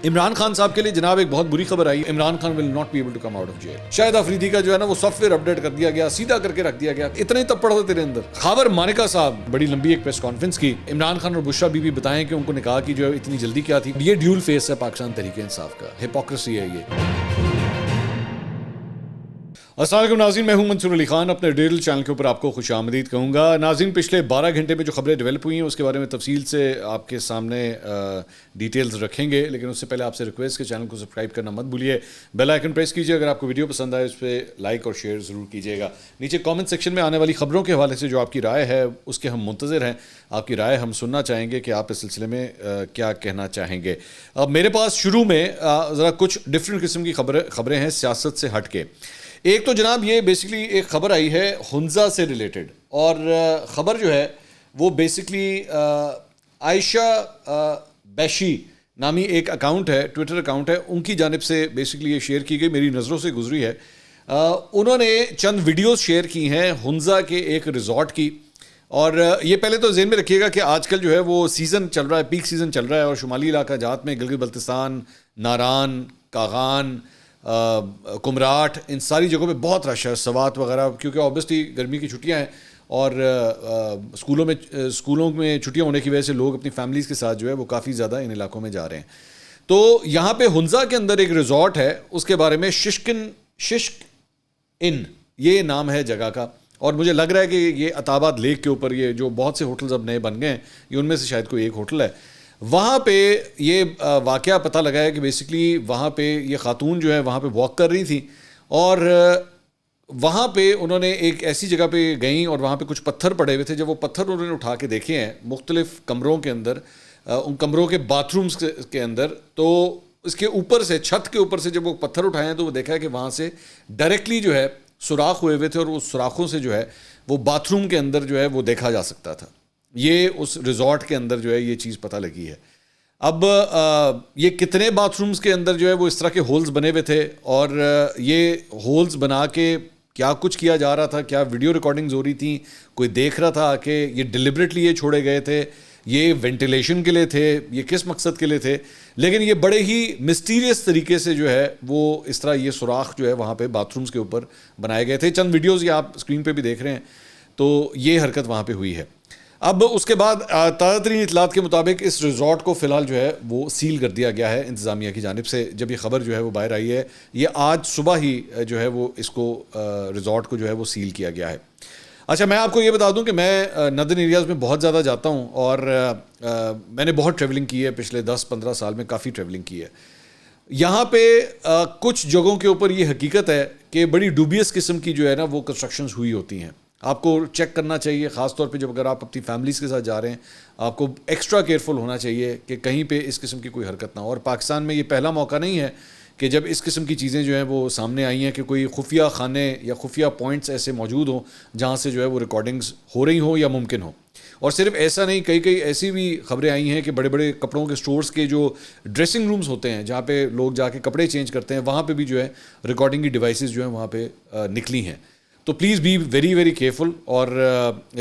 عمران خان صاحب کے لیے جناب ایک بہت بری خبر آئی. Imran Khan will not be able to come out of jail. Shahid Afridi کا جو ہے نا وہ سافٹ ویئر اپڈیٹ کر دیا گیا, سیدھا کر کے رکھ دیا گیا. اتنا ہی تپڑ تھا تیرے اندر. خاور مانیکا صاحب بڑی لمبی ایک پریس کانفرنس کی. عمران خان اور بشرا بی بی بتائیں کہ ان کو نکاح کی جو ہے اتنی جلدی کیا تھی. یہ ڈیول فیس ہے پاکستان تحریک انصاف کا, ہپوکریسی ہے یہ. السلام علیکم ناظرین, میں ہوں منصور علی خان. اپنے ڈیٹیل چینل کے اوپر آپ کو خوش آمدید کہوں گا. ناظرین, پچھلے 12 گھنٹے میں جو خبریں ڈیولپ ہوئی ہیں اس کے بارے میں تفصیل سے آپ کے سامنے ڈیٹیلز رکھیں گے, لیکن اس سے پہلے آپ سے ریکویسٹ کہ چینل کو سبسکرائب کرنا مت بھولیے, بیل آئیکن پریس کیجیے. اگر آپ کو ویڈیو پسند آئے اس پہ لائک اور شیئر ضرور کیجیے گا. نیچے کامنٹ سیکشن میں آنے والی خبروں کے حوالے سے جو آپ کی رائے ہے اس کے ہم منتظر ہیں. آپ کی رائے ہم سننا چاہیں گے کہ آپ اس سلسلے میں کیا کہنا چاہیں گے. اب میرے پاس شروع میں ذرا کچھ ڈفرینٹ قسم کی خبریں ہیں سیاست سے ہٹ کے. ایک تو جناب یہ بیسکلی ایک خبر آئی ہے ہنزا سے ریلیٹڈ, اور خبر جو ہے وہ بیسکلی عائشہ بیشی نامی ایک اکاؤنٹ ہے, ٹویٹر اکاؤنٹ ہے, ان کی جانب سے بیسکلی یہ شیئر کی گئی, میری نظروں سے گزری ہے. انہوں نے چند ویڈیوز شیئر کی ہیں ہنزا کے ایک ریزورٹ کی. اور یہ پہلے تو ذہن میں رکھیے گا کہ آج کل جو ہے وہ سیزن چل رہا ہے, پیک سیزن چل رہا ہے, اور شمالی علاقہ جات میں گلگت بلتستان, ناران, کاغان, کمراٹ, ان ساری جگہوں پہ بہت رش ہے, سوات وغیرہ, کیونکہ آبویسلی گرمی کی چھٹیاں ہیں اور اسکولوں میں چھٹیاں ہونے کی وجہ سے لوگ اپنی فیملیز کے ساتھ جو ہے وہ کافی زیادہ ان علاقوں میں جا رہے ہیں. تو یہاں پہ ہنزا کے اندر ایک ریزورٹ ہے, اس کے بارے میں ششک ان یہ نام ہے جگہ کا, اور مجھے لگ رہا ہے کہ یہ عطاباد لیک کے اوپر یہ جو بہت سے ہوٹلز اب نئے بن گئے ہیں, یہ ان میں سے شاید کوئی ایک ہوٹل ہے. وہاں پہ یہ واقعہ پتہ لگا ہے کہ بیسکلی وہاں پہ یہ خاتون جو ہے وہاں پہ واک کر رہی تھی, اور وہاں پہ انہوں نے ایک ایسی جگہ پہ گئیں اور وہاں پہ کچھ پتھر پڑے ہوئے تھے. جب وہ پتھر انہوں نے اٹھا کے دیکھے ہیں مختلف کمروں کے اندر, ان کمروں کے باتھ رومز کے اندر, تو اس کے اوپر سے, چھت کے اوپر سے جب وہ پتھر اٹھائے ہیں تو وہ دیکھا ہے کہ وہاں سے ڈائریکٹلی جو ہے سوراخ ہوئے ہوئے تھے, اور اس سوراخوں سے جو ہے وہ باتھ روم کے اندر جو ہے وہ دیکھا جا سکتا تھا. یہ اس ریزورٹ کے اندر جو ہے یہ چیز پتہ لگی ہے. اب یہ کتنے باتھ رومز کے اندر جو ہے وہ اس طرح کے ہولز بنے ہوئے تھے, اور یہ ہولز بنا کے کیا کچھ کیا جا رہا تھا, کیا ویڈیو ریکارڈنگز ہو رہی تھیں, کوئی دیکھ رہا تھا کہ یہ ڈیلیبریٹلی یہ چھوڑے گئے تھے, یہ وینٹیلیشن کے لیے تھے, یہ کس مقصد کے لیے تھے. لیکن یہ بڑے ہی مسٹیریس طریقے سے جو ہے وہ اس طرح یہ سوراخ جو ہے وہاں پہ باتھ رومز کے اوپر بنائے گئے تھے. چند ویڈیوز یہ آپ اسکرین پہ بھی دیکھ رہے ہیں, تو یہ حرکت وہاں پہ ہوئی ہے. اب اس کے بعد تازہ ترین اطلاعات کے مطابق اس ریزورٹ کو فی الحال جو ہے وہ سیل کر دیا گیا ہے انتظامیہ کی جانب سے. جب یہ خبر جو ہے وہ باہر آئی ہے, یہ آج صبح ہی جو ہے وہ اس کو ریزورٹ کو جو ہے وہ سیل کیا گیا ہے. اچھا, میں آپ کو یہ بتا دوں کہ میں نردن ایریاز میں بہت زیادہ جاتا ہوں, اور میں نے بہت ٹریولنگ کی ہے پچھلے 10-15 سال میں, کافی ٹریولنگ کی ہے. یہاں پہ کچھ جگہوں کے اوپر یہ حقیقت ہے کہ بڑی ڈوبیس قسم کی جو ہے نا وہ کنسٹرکشنز ہوئی ہوتی ہیں. آپ کو چیک کرنا چاہیے, خاص طور پہ جب اگر آپ اپنی فیملیز کے ساتھ جا رہے ہیں, آپ کو ایکسٹرا کیئرفل ہونا چاہیے کہ کہیں پہ اس قسم کی کوئی حرکت نہ ہو. اور پاکستان میں یہ پہلا موقع نہیں ہے کہ جب اس قسم کی چیزیں جو ہیں وہ سامنے آئی ہیں کہ کوئی خفیہ خانے یا خفیہ پوائنٹس ایسے موجود ہوں جہاں سے جو ہے وہ ریکارڈنگز ہو رہی ہوں یا ممکن ہو. اور صرف ایسا نہیں, کئی ایسی بھی خبریں آئی ہیں کہ بڑے بڑے کپڑوں کے سٹورز کے جو ڈریسنگ رومز ہوتے ہیں جہاں پہ لوگ جا کے کپڑے چینج کرتے ہیں, وہاں پہ بھی جو ہے ریکارڈنگ کی ڈیوائسز جو ہیں وہاں پہ نکلی ہیں. تو please be very very careful. اور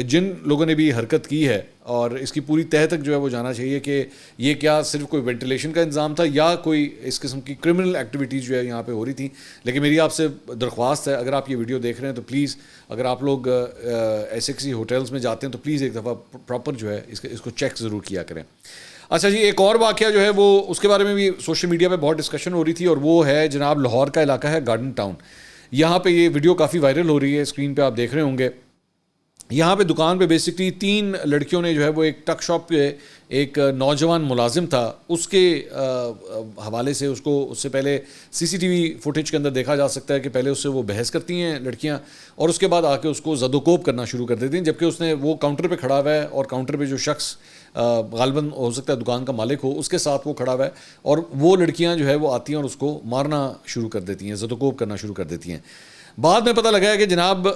جن لوگوں نے بھی حرکت کی ہے, اور اس کی پوری تہہ تک جو ہے وہ جانا چاہیے کہ یہ کیا صرف کوئی وینٹیلیشن کا انتظام تھا یا کوئی اس قسم کی کرمنل ایکٹیویٹیز جو ہے یہاں پہ ہو رہی تھیں. لیکن میری آپ سے درخواست ہے, اگر آپ یہ ویڈیو دیکھ رہے ہیں تو پلیز, اگر آپ لوگ ایسے کسی ہوٹلز میں جاتے ہیں تو پلیز ایک دفعہ پراپر جو ہے اس کو چیک ضرور کیا کریں. اچھا جی, ایک اور واقعہ جو ہے وہ اس کے بارے میں بھی سوشل میڈیا پہ بہت ڈسکشن ہو رہی تھی, اور وہ ہے جناب لاہور کا علاقہ ہے گارڈن ٹاؤن. یہاں پہ یہ ویڈیو کافی وائرل ہو رہی ہے, اسکرین پہ آپ دیکھ رہے ہوں گے. یہاں پہ دکان پہ بیسکلی 3 لڑکیوں نے جو ہے وہ ایک ٹک شاپ پہ ایک نوجوان ملازم تھا, اس کے حوالے سے اس سے پہلے CCTV فوٹیج کے اندر دیکھا جا سکتا ہے کہ پہلے اس سے وہ بحث کرتی ہیں لڑکیاں, اور اس کے بعد آ کے اس کو زد و کوب کرنا شروع کر دیتی ہیں. جبکہ اس نے وہ کاؤنٹر پہ کھڑا ہوا ہے, اور کاؤنٹر پہ جو شخص غالباً ہو سکتا ہے دکان کا مالک ہو, اس کے ساتھ وہ کھڑا ہوا ہے, اور وہ لڑکیاں جو ہے وہ آتی ہیں اور اس کو مارنا شروع کر دیتی ہیں, زد و کوب کرنا شروع کر دیتی ہیں. بعد میں پتہ لگا ہے کہ جناب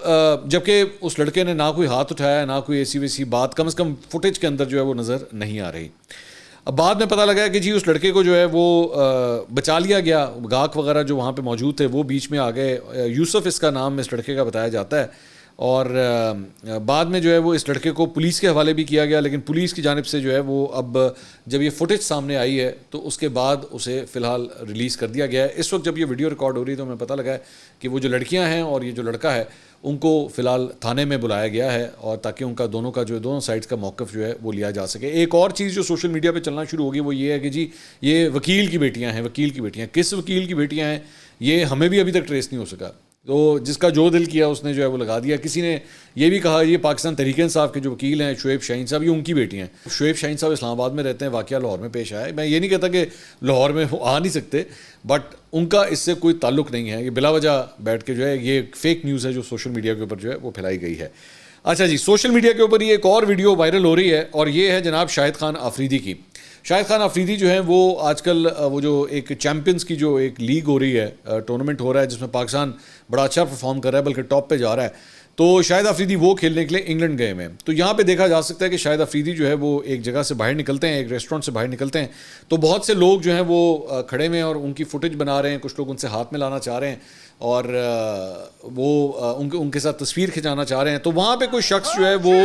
جبکہ اس لڑکے نے نہ کوئی ہاتھ اٹھایا, نہ کوئی ایسی ویسی بات, کم از کم فوٹیج کے اندر جو ہے وہ نظر نہیں آ رہی. اب بعد میں پتہ لگا ہے کہ جی اس لڑکے کو جو ہے وہ بچا لیا گیا, گاہک وغیرہ جو وہاں پہ موجود تھے وہ بیچ میں آ گئے. یوسف اس کا نام اس لڑکے کا بتایا جاتا ہے, اور بعد میں جو ہے وہ اس لڑکے کو پولیس کے حوالے بھی کیا گیا, لیکن پولیس کی جانب سے جو ہے وہ اب جب یہ فوٹیج سامنے آئی ہے تو اس کے بعد اسے فی الحال ریلیز کر دیا گیا ہے. اس وقت جب یہ ویڈیو ریکارڈ ہو رہی ہے تو ہمیں پتہ لگا ہے کہ وہ جو لڑکیاں ہیں اور یہ جو لڑکا ہے ان کو فی الحال تھانے میں بلایا گیا ہے, اور تاکہ ان کا دونوں سائڈز کا موقف جو ہے وہ لیا جا سکے. ایک اور چیز جو سوشل میڈیا پہ چلنا شروع ہوگی وہ یہ ہے کہ جی یہ وکیل کی بیٹیاں ہیں, کس وکیل کی بیٹیاں ہیں یہ ہمیں بھی ابھی تک ٹریس نہیں ہو سکا. تو جس کا جو دل کیا اس نے جو ہے وہ لگا دیا. کسی نے یہ بھی کہا یہ پاکستان تحریک انصاف کے جو وکیل ہیں شعیب شاہین صاحب, یہ ان کی بیٹی ہیں. شعیب شاہین صاحب اسلام آباد میں رہتے ہیں, واقعہ لاہور میں پیش آیا ہے. میں یہ نہیں کہتا کہ لاہور میں آ نہیں سکتے, بٹ ان کا اس سے کوئی تعلق نہیں ہے. یہ بلا وجہ بیٹھ کے جو ہے یہ فیک نیوز ہے جو سوشل میڈیا کے اوپر جو ہے وہ پھیلائی گئی ہے. اچھا جی, سوشل میڈیا کے اوپر یہ ایک اور ویڈیو وائرل ہو رہی ہے اور یہ ہے جناب شاہد خان آفریدی کی. شاہد خان آفریدی جو ہیں وہ آج کل وہ جو ایک چیمپئنز کی جو ایک لیگ ہو رہی ہے, ٹورنامنٹ ہو رہا ہے جس میں پاکستان بڑا اچھا پرفارم کر رہا ہے, بلکہ ٹاپ پہ جا رہا ہے. تو شاہد آفریدی وہ کھیلنے کے لیے انگلینڈ گئے ہوئے ہیں. تو یہاں پہ دیکھا جا سکتا ہے کہ شاہد آفریدی جو ہے وہ ایک جگہ سے باہر نکلتے ہیں, ایک ریسٹورنٹ سے باہر نکلتے ہیں, تو بہت سے لوگ جو ہیں وہ کھڑے ہوئے ہیں اور ان کی فوٹیج بنا رہے ہیں. کچھ لوگ ان سے ہاتھ ملانا چاہ رہے ہیں اور وہ ان کے ساتھ تصویر کھنچانا چاہ رہے ہیں. تو وہاں پہ کوئی شخص جو ہے وہ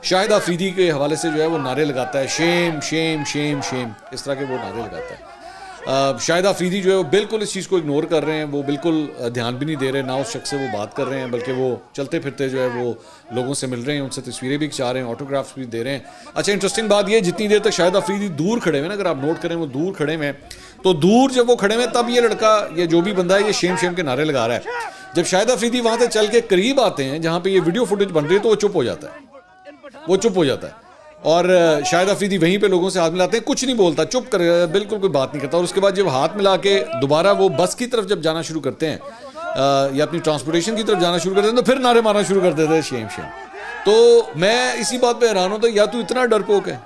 شاہد آفریدی کے حوالے سے جو ہے وہ نعرے لگاتا ہے, شیم شیم شیم شیم, اس طرح کے وہ نعرے لگاتا ہے. شاہد آفریدی جو ہے وہ بالکل اس چیز کو اگنور کر رہے ہیں, وہ بالکل دھیان بھی نہیں دے رہے, نہ اس شخص سے وہ بات کر رہے ہیں, بلکہ وہ چلتے پھرتے جو ہے وہ لوگوں سے مل رہے ہیں, ان سے تصویریں بھی کھچا رہے ہیں, آٹوگرافس بھی دے رہے ہیں. اچھا انٹرسٹنگ بات یہ, جتنی دیر تک شاہد آفریدی دور کھڑے ہوئے نا, اگر آپ نوٹ کریں وہ دور کھڑے ہوئے ہیں, تو دور جب وہ کھڑے ہوئے تب یہ لڑکا, یہ جو بھی بندہ ہے, یہ شیم شیم کے نعرے لگا رہا ہے. جب شاہد آفریدی وہاں سے چل کے قریب آتے ہیں جہاں پہ یہ ویڈیو فوٹیج بن رہی ہے تو وہ چپ ہو جاتا ہے, اور شاہد آفریدی وہیں پہ لوگوں سے ہاتھ ملاتے ہیں, کچھ نہیں بولتا, چپ کر بالکل کوئی بات نہیں کرتا. اور اس کے بعد جب ہاتھ ملا کے دوبارہ وہ بس کی طرف جب جانا شروع کرتے ہیں یا اپنی ٹرانسپورٹیشن کی طرف جانا شروع کرتے ہیں تو پھر نعرے مارنا شروع کر دیتے ہیں شیم شیم. تو میں اسی بات پہ حیران ہوتا, یا تو اتنا ڈرپوک ہے,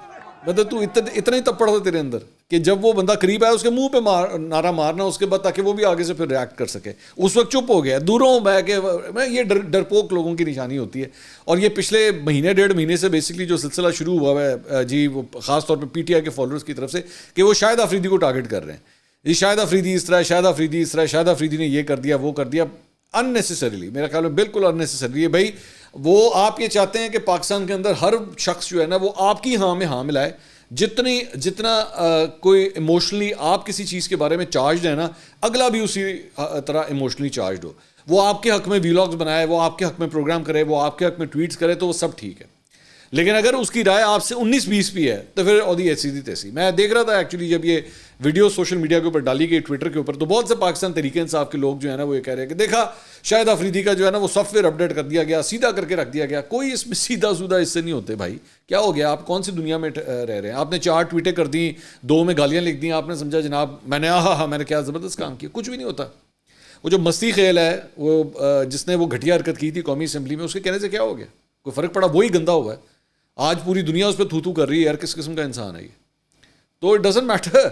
مطلب تو اتنا ہی تپڑ تھا تیرے اندر کہ جب وہ بندہ قریب آیا اس کے منہ پہ نعرہ مارنا اس کے بعد, تاکہ وہ بھی آگے سے پھر ریاکٹ کر سکے. اس وقت چپ ہو گیا, دوروں بیٹھ کے. یہ ڈرپوک لوگوں کی نشانی ہوتی ہے. اور یہ پچھلے مہینے ڈیڑھ مہینے سے بیسکلی جو سلسلہ شروع ہوا ہے جی, وہ خاص طور پہ پی ٹی آئی کے فالوورز کی طرف سے, کہ وہ شاہد آفریدی کو ٹارگٹ کر رہے ہیں. یہ شاہد آفریدی اس طرح, شاہد آفریدی اس طرح, شاہد آفریدی نے یہ کر دیا وہ کر دیا, اننیسیسریلی. میرا خیال میں بالکل اننیسیسریلی ہے بھائی. وہ آپ یہ چاہتے ہیں کہ پاکستان کے اندر ہر شخص جو ہے نا وہ آپ کی ہاں میں ہاں ملائے. جتنا کوئی ایموشنلی آپ کسی چیز کے بارے میں چارجڈ ہے نا, اگلا بھی اسی طرح ایموشنلی چارجڈ ہو. وہ آپ کے حق میں ویلاگز بنائے, وہ آپ کے حق میں پروگرام کرے, وہ آپ کے حق میں ٹویٹس کرے, تو وہ سب ٹھیک ہے. لیکن اگر اس کی رائے آپ سے 19-20 بھی ہے تو پھر عہدی ایسی تھی تیسی. میں دیکھ رہا تھا ایکچولی جب یہ ویڈیو سوشل میڈیا کے اوپر ڈالی گئی, ٹویٹر کے اوپر, تو بہت سے پاکستان تحریک انصاف کے لوگ جو ہے نا وہ یہ کہہ رہے ہیں کہ دیکھا شاہد آفریدی کا جو ہے نا وہ سافٹ ویئر اپڈیٹ کر دیا گیا, سیدھا کر کے رکھ دیا گیا. کوئی اس میں سیدھا سودھا اس سے نہیں ہوتے بھائی. کیا ہو گیا, آپ کون سی دنیا میں رہ رہے ہیں؟ آپ نے 4 ٹویٹیں کر دیں, 2 میں گالیاں لکھ دیں, آپ نے سمجھا جناب میں نے کیا زبردست کام کیا. کچھ بھی نہیں ہوتا. وہ جو مستی خیل ہے, وہ جس نے وہ گھٹیا حرکت کی تھی قومی اسمبلی میں, اس کے کہنے سے کیا ہو گیا؟ کوئی فرق پڑا؟ وہی گندا ہوا ہے. آج پوری دنیا اس پہ تھو کر رہی ہے یار, کس قسم کا انسان ہے یہ. تو اٹ ڈزنٹ میٹر.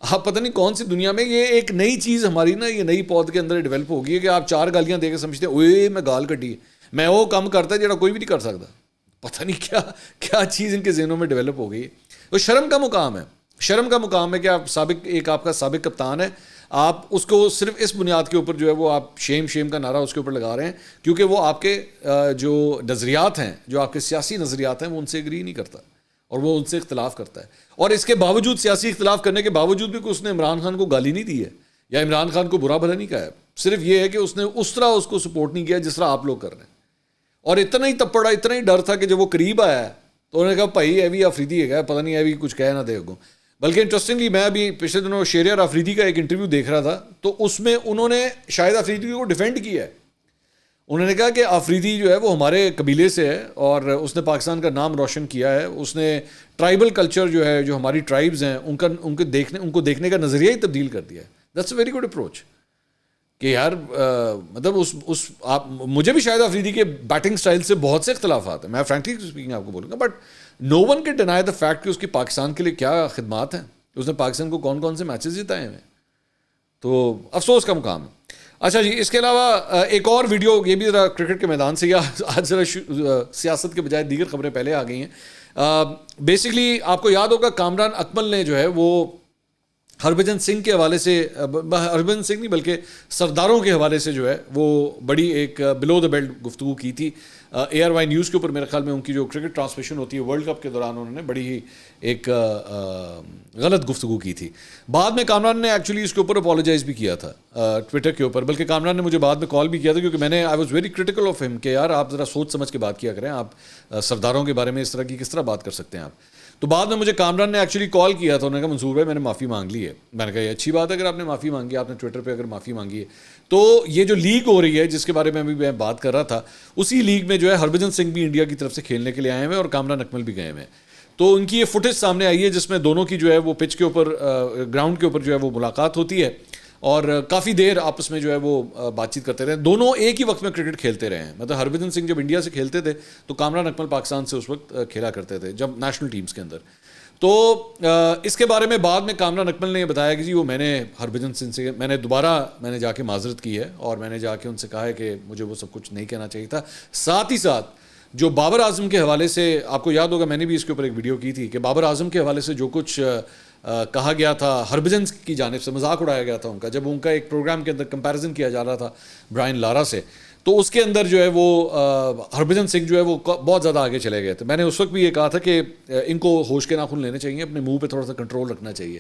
آپ پتہ نہیں کون سی دنیا میں, یہ ایک نئی چیز ہماری نا, یہ نئی پود کے اندر ڈیولپ ہوگی ہے کہ آپ 4 گالیاں دے کے سمجھتے ہیں اوے میں گال کٹی ہے, میں وہ کام کرتا ہے جڑا کوئی بھی نہیں کر سکتا. پتہ نہیں کیا چیز ان کے ذہنوں میں ڈیولپ ہو گئی ہے. تو شرم کا مقام ہے, شرم کا مقام ہے کہ آپ کا سابق کپتان ہے, آپ اس کو صرف اس بنیاد کے اوپر جو ہے وہ آپ شیم کا نعرہ اس کے اوپر لگا رہے ہیں کیونکہ وہ آپ کے جو نظریات ہیں, جو آپ کے سیاسی نظریات ہیں, وہ ان سے اگری نہیں کرتا اور وہ ان سے اختلاف کرتا ہے. اور اس کے باوجود, سیاسی اختلاف کرنے کے باوجود بھی اس نے عمران خان کو گالی نہیں دی ہے یا عمران خان کو برا بھلا نہیں کہا ہے. صرف یہ ہے کہ اس نے اس طرح اس کو سپورٹ نہیں کیا جس طرح آپ لوگ کر رہے ہیں. اور اتنا ہی تپڑا, اتنا ہی ڈر تھا کہ جب وہ قریب آیا تو انہوں نے کہا بھائی یہ بھی آفریدی ہے, پتہ نہیں یہ بھی کچھ کہہ نہ دے گو. بلکہ انٹرسٹنگلی میں ابھی پچھلے دنوں شہریار آفریدی کا ایک انٹرویو دیکھ رہا تھا, تو اس میں انہوں نے شاہد آفریدی کو ڈیفینڈ کیا ہے. انہوں نے کہا کہ آفریدی جو ہے وہ ہمارے قبیلے سے ہے اور اس نے پاکستان کا نام روشن کیا ہے. اس نے ٹرائبل کلچر جو ہے, جو ہماری ٹرائبز ہیں, ان کو دیکھنے کا نظریہ ہی تبدیل کر دیا ہے. That's a very good approach. کہ یار مطلب مجھے بھی شاہد آفریدی کے بیٹنگ سٹائل سے بہت سے اختلافات ہیں, میں فرینکلی اسپیکنگ آپ کو بولوں گا, but no one can deny the fact کہ اس کی پاکستان کے لیے کیا خدمات ہیں, اس نے پاکستان کو کون کون سے میچز جتائے ہیں. تو افسوس کا مقام ہے. اچھا جی, اس کے علاوہ ایک اور ویڈیو, یہ بھی ذرا کرکٹ کے میدان سے, یا آج ذرا سیاست کے بجائے دیگر خبریں پہلے آ گئی ہیں. بیسکلی آپ کو یاد ہوگا کامران اکمل نے جو ہے وہ ہربھجن سنگھ کے حوالے سے، ہربھجن سنگھ نہیں بلکہ سرداروں کے حوالے سے جو ہے وہ بڑی ایک بلو دا بیلٹ گفتگو کی تھی اے آر وائی نیوز کے اوپر. میرے خیال میں ان کی جو کرکٹ ٹرانسمیشن ہوتی ہے ورلڈ کپ کے دوران انہوں نے بڑی ہی ایک غلط گفتگو کی تھی. بعد میں کامران نے ایکچولی اس کے اوپر اپولوجائز بھی کیا تھا ٹویٹر کے اوپر، بلکہ کامران نے مجھے بعد میں کال بھی کیا تھا کیونکہ میں نے I was very critical of ہم کہ یار آپ ذرا سوچ سمجھ کے بات کیا کریں، آپ سرداروں کے بارے میں اس طرح کی کس طرح بات کر سکتے ہیں آپ. تو بعد میں مجھے کامران نے ایکچولی کال کیا تھا، انہوں نے کہا منصور بھائی میں نے معافی مانگ لی ہے. میں نے کہا یہ اچھی بات ہے اگر آپ نے معافی مانگی، آپ نے ٹویٹر پہ اگر معافی مانگی ہے. تو یہ جو لیگ ہو رہی ہے جس کے بارے میں ابھی میں بات کر رہا تھا، اسی لیگ میں جو ہے ہربھجن سنگھ بھی انڈیا کی طرف سے کھیلنے کے لیے آئے ہوئے اور کامران اکمل بھی گئے ہوئے ہیں. تو ان کی یہ فوٹیج سامنے آئی ہے جس میں دونوں کی جو ہے وہ پچ کے اوپر گراؤنڈ کے اوپر جو ہے وہ ملاقات ہوتی ہے اور کافی دیر آپس میں جو ہے وہ بات چیت کرتے رہے. دونوں ایک ہی وقت میں کرکٹ کھیلتے رہے ہیں. مطلب ہربھجن سنگھ جب انڈیا سے کھیلتے تھے تو کامران اکمل پاکستان سے اس وقت کھیلا کرتے تھے جب نیشنل ٹیمز کے اندر. تو اس کے بارے میں بعد میں کامران اکمل نے یہ بتایا کہ جی وہ میں نے ہربھجن سنگھ سے میں نے جا کے معذرت کی ہے اور میں نے جا کے ان سے کہا ہے کہ مجھے وہ سب کچھ نہیں کہنا چاہیے تھا. ساتھ ہی ساتھ جو بابر اعظم کے حوالے سے آپ کو یاد ہوگا میں نے بھی اس کے اوپر ایک ویڈیو کی تھی کہ بابر اعظم کے حوالے سے جو کچھ کہا گیا تھا ہربھجن کی جانب سے، مذاق اڑایا گیا تھا ان کا جب ان کا ایک پروگرام کے اندر کمپیریزن کیا جا رہا تھا برائن لارا سے، تو اس کے اندر جو ہے وہ ہربھجن سنگھ جو ہے وہ بہت زیادہ آگے چلے گئے تھے. میں نے اس وقت بھی یہ کہا تھا کہ ان کو ہوش کے ناخن لینے چاہیے، اپنے منہ پہ تھوڑا سا کنٹرول رکھنا چاہیے.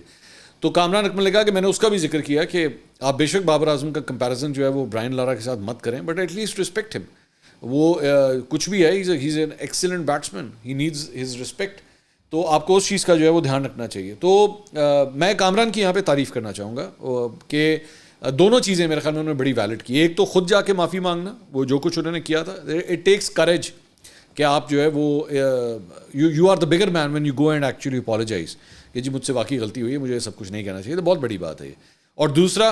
تو کامران اکمل نے کہا کہ میں نے اس کا بھی ذکر کیا کہ آپ بے شک بابر اعظم کا کمپیریزن جو ہے وہ برائن لارا کے ساتھ مت کریں، بٹ ایٹ لیسٹ رسپیکٹ ہم. وہ کچھ بھی ہے، he is an excellent batsman, he needs his respect. تو آپ کو اس چیز کا جو ہے وہ دھیان رکھنا چاہیے. تو میں کامران کی یہاں پہ تعریف کرنا چاہوں گا کہ دونوں چیزیں میرے خیال میں انہوں نے بڑی ویلڈ کی. ایک تو خود جا کے معافی مانگنا، وہ جو کچھ انہوں نے کیا تھا، اٹ ٹیکس کریج کہ آپ جو ہے وہ you are the bigger man when you go and actually apologise کہ جی مجھ سے واقعی غلطی ہوئی ہے، مجھے سب کچھ نہیں کہنا چاہیے. تو بہت بڑی بات ہے یہ. اور دوسرا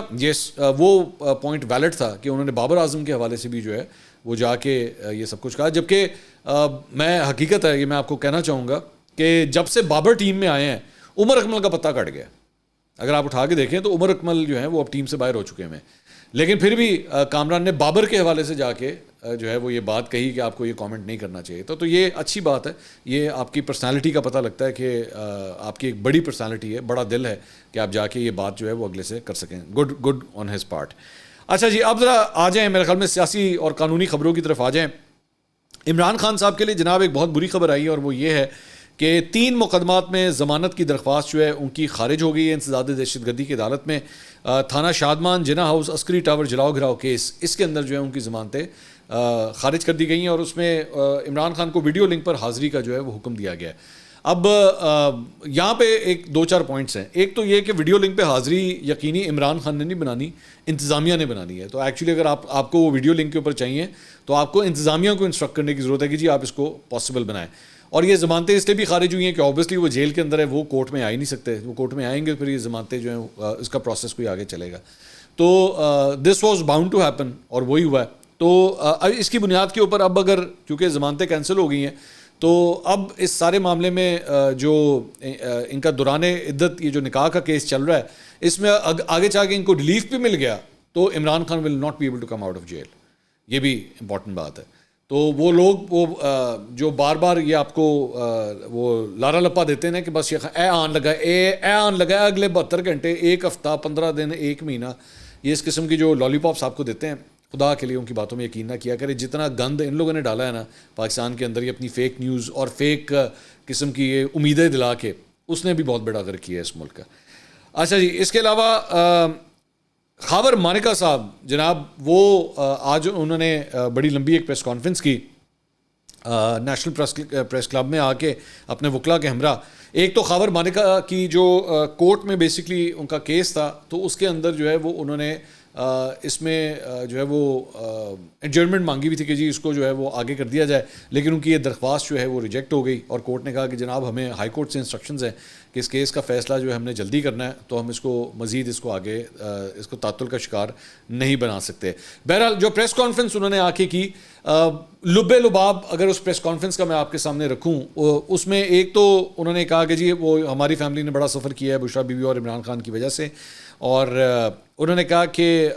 وہ پوائنٹ ویلڈ تھا کہ انہوں نے بابر اعظم کے حوالے سے بھی جو ہے وہ جا کے یہ سب کچھ کہا. جبکہ میں حقیقت ہے یہ میں آپ کو کہنا چاہوں گا کہ جب سے بابر ٹیم میں آئے ہیں عمر اکمل کا پتہ کٹ گیا. اگر آپ اٹھا کے دیکھیں تو عمر اکمل جو ہیں وہ اب ٹیم سے باہر ہو چکے ہیں. لیکن پھر بھی کامران نے بابر کے حوالے سے جا کے جو ہے وہ یہ بات کہی کہ آپ کو یہ کامنٹ نہیں کرنا چاہیے. تو یہ اچھی بات ہے، یہ آپ کی پرسنالٹی کا پتہ لگتا ہے کہ آپ کی ایک بڑی پرسنالٹی ہے، بڑا دل ہے کہ آپ جا کے یہ بات جو ہے وہ اگلے سے کر سکیں. Good on his part. اچھا جی اب ذرا آ جائیں میرے خیال میں سیاسی اور قانونی خبروں کی طرف آ جائیں. عمران خان صاحب کے لیے جناب ایک بہت بری خبر آئی ہے اور وہ یہ ہے کہ 3 مقدمات میں ضمانت کی درخواست جو ہے ان کی خارج ہو گئی ہے انسداد دہشت گردی کی عدالت میں. تھانہ شادمان، جناح ہاؤس، عسکری ٹاور جلاؤ گھراؤ کیس، اس کے اندر جو ہے ان کی ضمانتیں خارج کر دی گئی ہیں اور اس میں عمران خان کو ویڈیو لنک پر حاضری کا جو ہے وہ حکم دیا گیا ہے. اب یہاں پہ ایک 2-4 پوائنٹس ہیں. ایک تو یہ کہ ویڈیو لنک پہ حاضری یقینی عمران خان نے نہیں بنانی، انتظامیہ نے بنانی ہے. تو ایکچولی اگر آپ کو وہ ویڈیو لنک کے اوپر چاہیے تو آپ کو انتظامیہ کو انسٹرکٹ کرنے کی ضرورت ہے کہ جی آپ اس کو پاسبل بنائیں. اور یہ ضمانتیں اس لیے بھی خارج ہوئی ہیں کہ اوبیسلی وہ جیل کے اندر ہے، وہ کورٹ میں آ ہی نہیں سکتے. وہ کورٹ میں آئیں گے پھر یہ ضمانتیں جو ہیں اس کا پروسیس کوئی آگے چلے گا. تو this was bound to happen اور وہی ہوا ہے. تو اس کی بنیاد کے اوپر اب اگر چونکہ ضمانتیں کینسل ہو گئی ہیں تو اب اس سارے معاملے میں جو ان کا دوران عدت یہ جو نکاح کا کیس چل رہا ہے اس میں آگے چاہ کے ان کو ریلیف بھی مل گیا تو Imran Khan will not be able to come out of jail. یہ بھی امپورٹنٹ بات ہے. تو وہ لوگ جو بار بار یہ آپ کو وہ لارا لپا دیتے ہیں کہ بس یہ آن لگا اگلے 72 گھنٹے، 1 ہفتہ، 15 دن، 1 مہینہ، یہ اس قسم کی جو لالی پاپس آپ کو دیتے ہیں، خدا کے لیے ان کی باتوں میں یقین نہ کیا کرے. جتنا گند ان لوگوں نے ڈالا ہے نا پاکستان کے اندر، یہ اپنی فیک نیوز اور فیک قسم کی یہ امیدیں دلا کے، اس نے بھی بہت بڑا غر کیا ہے اس ملک کا. اچھا جی، اس کے علاوہ خاور مانیکا صاحب جناب، وہ آج انہوں نے بڑی لمبی ایک پریس کانفرنس کی نیشنل پریس کلب میں آ کے اپنے وکلا کے ہمراہ. ایک تو خاور مانیکا کی جو کورٹ میں بیسکلی ان کا کیس تھا تو اس کے اندر جو ہے وہ انہوں نے اس میں جو ہے وہ ایڈجرنمنٹ مانگی ہوئی تھی کہ جی اس کو جو ہے وہ آگے کر دیا جائے، لیکن ان کی یہ درخواست جو ہے وہ ریجیکٹ ہو گئی اور کورٹ نے کہا کہ جناب ہمیں ہائی کورٹ سے انسٹرکشنز ہیں کہ اس کیس کا فیصلہ جو ہے ہم نے جلدی کرنا ہے تو ہم اس کو مزید اس کو آگے اس کو تعطل کا شکار نہیں بنا سکتے. بہرحال جو پریس کانفرنس انہوں نے آ کے کی، لب لباب اگر اس پریس کانفرنس کا میں آپ کے سامنے رکھوں، اس میں ایک تو انہوں نے کہا کہ جی وہ ہماری فیملی نے بڑا سفر کیا ہے بشریٰ بی بی اور عمران خان کی وجہ سے، اور انہوں نے کہا کہ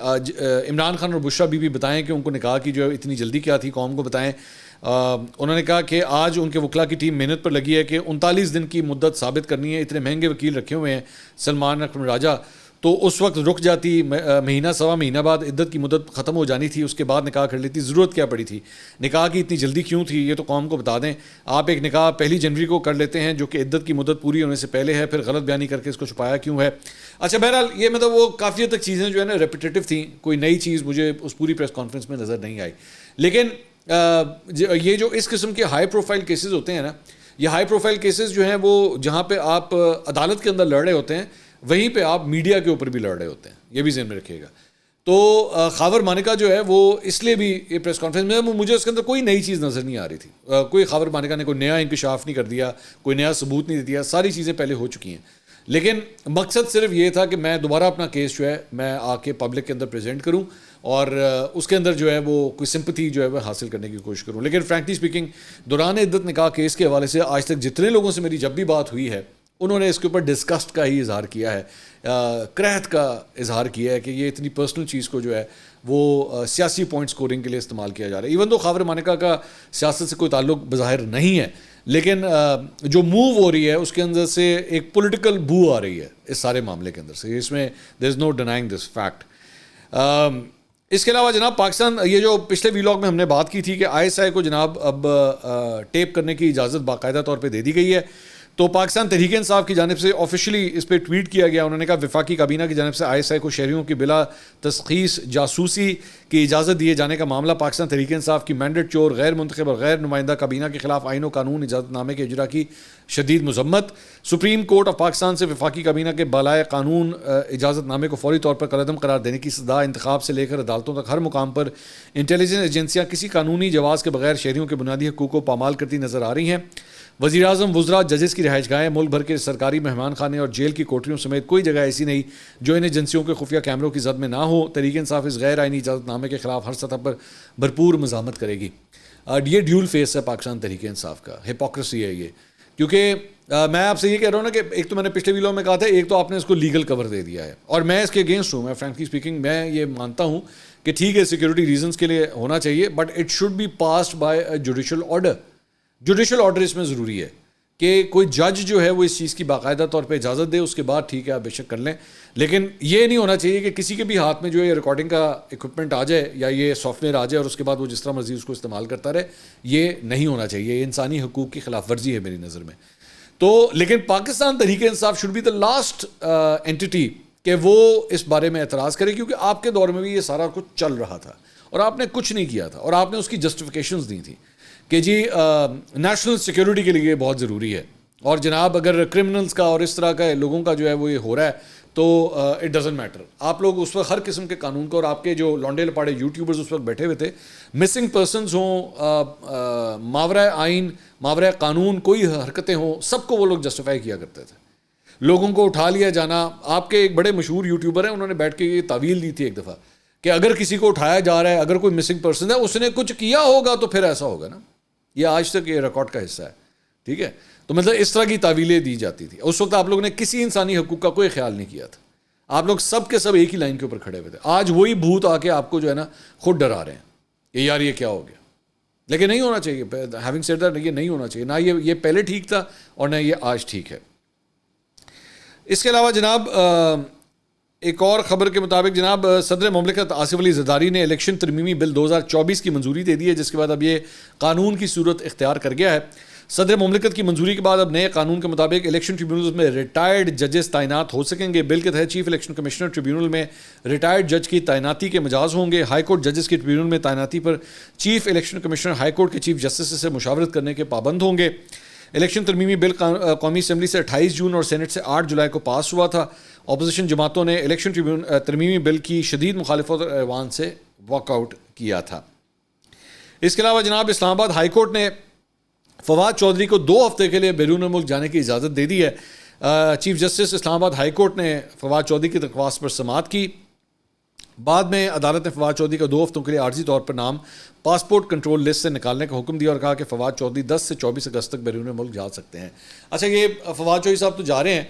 عمران خان اور بشریٰ بی بی بتائیں کہ ان کو نکاح کی جو اتنی جلدی کیا تھی قوم کو بتائیں. انہوں نے کہا کہ آج ان کے وکلا کی ٹیم محنت پر لگی ہے کہ 39 دن کی مدت ثابت کرنی ہے. اتنے مہنگے وکیل رکھے ہوئے ہیں سلمان اکرم راجہ, تو اس وقت رک جاتی, مہینہ سوا مہینہ بعد عدت کی مدت ختم ہو جانی تھی, اس کے بعد نکاح کر لیتی. ضرورت کیا پڑی تھی نکاح کی اتنی جلدی کیوں تھی, یہ تو قوم کو بتا دیں. آپ ایک نکاح 1 جنوری کو کر لیتے ہیں جو کہ عدت کی مدت پوری ہونے سے پہلے ہے, پھر غلط بیانی کر کے اس کو چھپایا کیوں ہے. اچھا بہرحال یہ مطلب وہ کافی حد تک چیزیں جو ہے نا ریپیٹیٹو تھیں, کوئی نئی چیز مجھے اس پوری پریس کانفرنس میں نظر نہیں آئی. لیکن یہ جو اس قسم کے ہائی پروفائل کیسز ہوتے ہیں نا, یہ ہائی پروفائل کیسز جو ہیں وہ جہاں پہ آپ عدالت کے اندر لڑ رہے ہوتے ہیں وہیں پہ آپ میڈیا کے اوپر بھی لڑ رہے ہوتے ہیں, یہ بھی ذہن میں رکھیے گا. تو خاور مانیکا جو ہے وہ اس لیے بھی یہ پریس کانفرنس میں مجھے اس کے اندر کوئی نئی چیز نظر نہیں آ رہی تھی. کوئی خاور مانیکا نے کوئی نیا انکشاف نہیں کر دیا, کوئی نیا ثبوت نہیں دیا, ساری چیزیں پہلے ہو چکی ہیں. لیکن مقصد صرف یہ تھا کہ میں دوبارہ اپنا کیس جو ہے میں آ کے پبلک کے اندر پریزنٹ کروں اور اس کے اندر جو ہے وہ کوئی سمپتھی جو ہے وہ حاصل کرنے کی کوشش کروں. لیکن فرینکلی اسپیکنگ دوران عدت نکاح کیس کے حوالے سے آج تک جتنے لوگوں سے میری جب بھی بات ہوئی ہے انہوں نے اس کے اوپر ڈسکسٹ کا ہی اظہار کیا ہے, کرہت کا اظہار کیا ہے کہ یہ اتنی پرسنل چیز کو جو ہے وہ سیاسی پوائنٹ سکورنگ کے لیے استعمال کیا جا رہا ہے. ایون تو خاور مانیکا کا سیاست سے کوئی تعلق بظاہر نہیں ہے, لیکن جو موو ہو رہی ہے اس کے اندر سے ایک پولیٹیکل بو آ رہی ہے اس سارے معاملے کے اندر سے, اس میں دیر از نو ڈینائنگ دس فیکٹ. اس کے علاوہ جناب پاکستان, یہ جو پچھلے ویلاگ میں ہم نے بات کی تھی کہ ISI کو جناب اب ٹیپ کرنے کی اجازت باقاعدہ طور پہ دے دی گئی ہے, تو پاکستان تحریک انصاف کی جانب سے آفیشلی اس پہ ٹویٹ کیا گیا. انہوں نے کہا وفاقی کابینہ کی جانب سے ISI کو شہریوں کی بلا تشخیص جاسوسی کی اجازت دیے جانے کا معاملہ پاکستان تحریک انصاف کی مینڈیٹ چور, غیر منتخب اور غیر نمائندہ کابینہ کے خلاف آئین و قانون اجازت نامے کے اجرا کی شدید مذمت. سپریم کورٹ آف پاکستان سے وفاقی کابینہ کے بالائے قانون اجازت نامے کو فوری طور پر کالعدم قرار دینے کی صدا. انتخاب سے لے کر عدالتوں تک ہر مقام پر انٹیلیجنس ایجنسیاں کسی قانونی جواز کے بغیر شہریوں کے بنیادی حقوق کو پامال کرتی نظر آ رہی ہیں. وزیر اعظم, وزراء, ججز کی رہائش گاہیں, ملک بھر کے سرکاری مہمان خانے اور جیل کی کوٹریوں سمیت کوئی جگہ ایسی نہیں جو ان ایجنسیوں کے خفیہ کیمروں کی زد میں نہ ہو. تحریک انصاف اس غیر آئینی اجازت نامے کے خلاف ہر سطح پر بھرپور مزاحمت کرے گی. یہ ڈیول فیس ہے پاکستان تحریک انصاف کا, ہپوکریسی ہے یہ. کیونکہ میں آپ سے یہ کہہ رہا ہوں نا کہ ایک تو میں نے پچھلے ویلاگ میں کہا تھا, ایک تو آپ نے اس کو لیگل کور دے دیا ہے اور میں اس کے اگینسٹ ہوں. میں فرینکلی اسپیکنگ میں یہ مانتا ہوں کہ ٹھیک ہے سیکورٹی ریزنس کے لیے ہونا چاہیے, but it should be passed by a judicial order. Judicial order اس میں ضروری ہے کہ کوئی جج جو ہے وہ اس چیز کی باقاعدہ طور پہ اجازت دے, اس کے بعد ٹھیک ہے آپ بے شک کر لیں. لیکن یہ نہیں ہونا چاہیے کہ کسی کے بھی ہاتھ میں جو ہے ریکارڈنگ کا اکوپمنٹ آ جائے یا یہ سافٹ ویئر آ جائے اور اس کے بعد وہ جس طرح مرضی اس کو استعمال کرتا رہے. یہ نہیں ہونا چاہیے, یہ انسانی حقوق کی خلاف ورزی ہے میری نظر میں. تو لیکن Pakistan Tehreek Insaf should be the last anti کہ وہ اس بارے میں اعتراض کرے, کیونکہ آپ کے دور میں بھی یہ سارا کچھ چل رہا تھا اور آپ نے کچھ نہیں کیا تھا اور آپ نے اس کی جسٹیفیکیشنز دی تھیں کہ جی نیشنل سیکیورٹی کے لیے بہت ضروری ہے, اور جناب اگر کرمنلز کا اور اس طرح کا لوگوں کا جو ہے وہ یہ ہو رہا ہے تو اٹ ڈزنٹ میٹر. آپ لوگ اس وقت ہر قسم کے قانون کو, اور آپ کے جو لانڈے لپاڑے یوٹیوبرز اس وقت بیٹھے ہوئے تھے, مسنگ پرسنز ہوں, ماورائے آئین ماورائے قانون کوئی حرکتیں ہوں, سب کو وہ لوگ جسٹیفائی کیا کرتے تھے. لوگوں کو اٹھا لیا جانا. آپ کے ایک بڑے مشہور یوٹیوبر ہیں, انہوں نے بیٹھ کے یہ تعویل دی تھی ایک دفعہ کہ اگر کسی کو اٹھایا جا رہا ہے, اگر کوئی مسنگ پرسن ہے, اس نے کچھ کیا ہوگا تو پھر ایسا ہوگا نا. یہ آج تک یہ ریکارڈ کا حصہ ہے, ٹھیک ہے. تو مطلب اس طرح کی تعویلیں دی جاتی تھی. اس وقت آپ لوگوں نے کسی انسانی حقوق کا کوئی خیال نہیں کیا تھا. آپ لوگ سب کے سب ایک ہی لائن کے اوپر کھڑے ہوئے تھے. آج وہی بھوت آ کے آپ کو جو ہے نا خود ڈرا رہے ہیں کہ یار یہ کیا ہو گیا. لیکن نہیں ہونا چاہیے. ہیونگ سیڈ دیٹ, یہ نہیں ہونا چاہیے. نہ یہ پہلے ٹھیک تھا اور نہ یہ آج ٹھیک ہے. اس کے علاوہ جناب ایک اور خبر کے مطابق جناب صدر مملکت آصف علی زرداری نے الیکشن ترمیمی بل 2024 کی منظوری دے دی ہے, جس کے بعد اب یہ قانون کی صورت اختیار کر گیا ہے. صدر مملکت کی منظوری کے بعد اب نئے قانون کے مطابق الیکشن ٹریبیونلز میں ریٹائرڈ ججز تعینات ہو سکیں گے. بل کے تحت چیف الیکشن کمشنر ٹریبیونل میں ریٹائرڈ جج کی تعیناتی کے مجاز ہوں گے. ہائی کورٹ ججز کی ٹریبیونل میں تعیناتی پر chief election commissioner high court کے چیف جسٹس سے مشاورت کرنے کے پابند ہوں گے. الیکشن ترمیمی بل قومی اسمبلی سے 28 جون اور سینٹ سے 8 جولائی کو پاس ہوا تھا. اپوزیشن جماعتوں نے الیکشن ترمیمی بل کی شدید مخالفت اور ایوان سے واک آؤٹ کیا تھا. اس کے علاوہ جناب اسلام آباد ہائی کورٹ نے فواد چودھری کو 2 ہفتے کے لیے بیرون ملک جانے کی اجازت دے دی ہے. چیف جسٹس اسلام آباد ہائی کورٹ نے فواد چودھری کی درخواست پر سماعت کی. بعد میں عدالت نے فواد چودھری کا 2 ہفتوں کے لیے عارضی طور پر نام پاسپورٹ کنٹرول لسٹ سے نکالنے کا حکم دیا اور کہا کہ فواد چودھری 10 سے 24 اگست تک بیرون ملک جا سکتے ہیں. اچھا, یہ فواد چودھری صاحب تو جا رہے ہیں.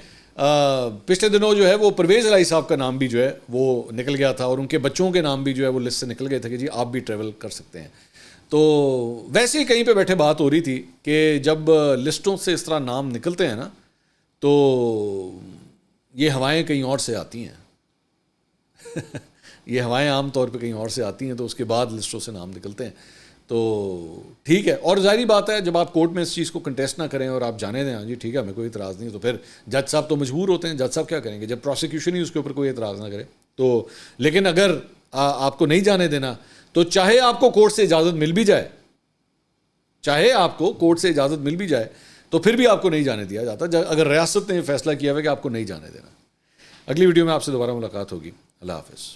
پچھلے دنوں جو ہے وہ پرویز الہی صاحب کا نام بھی جو ہے وہ نکل گیا تھا اور ان کے بچوں کے نام بھی جو ہے وہ لسٹ سے نکل گئے تھے کہ جی آپ بھی ٹریول کر سکتے ہیں. تو ویسے ہی کہیں پہ بیٹھے بات ہو رہی تھی کہ جب لسٹوں سے اس طرح نام نکلتے ہیں نا تو یہ ہوائیں کہیں اور سے آتی ہیں یہ ہوائیں عام طور پہ کہیں اور سے آتی ہیں تو اس کے بعد لسٹوں سے نام نکلتے ہیں. تو ٹھیک ہے, اور ظاہری بات ہے جب آپ کورٹ میں اس چیز کو کنٹیسٹ نہ کریں اور آپ جانے دیں ہاں جی ٹھیک ہے ہمیں کوئی اعتراض نہیں, تو پھر جج صاحب تو مجبور ہوتے ہیں, جج صاحب کیا کریں گے جب پروسیکیوشن ہی اس کے اوپر کوئی اعتراض نہ کرے تو. لیکن اگر آپ کو نہیں جانے دینا تو چاہے آپ کو کورٹ سے اجازت مل بھی جائے, چاہے آپ کو کورٹ سے اجازت مل بھی جائے تو پھر بھی آپ کو نہیں جانے دیا جاتا اگر ریاست نے فیصلہ کیا ہوا کہ آپ کو نہیں جانے دینا. اگلی ویڈیو میں آپ سے دوبارہ ملاقات ہوگی. اللہ حافظ.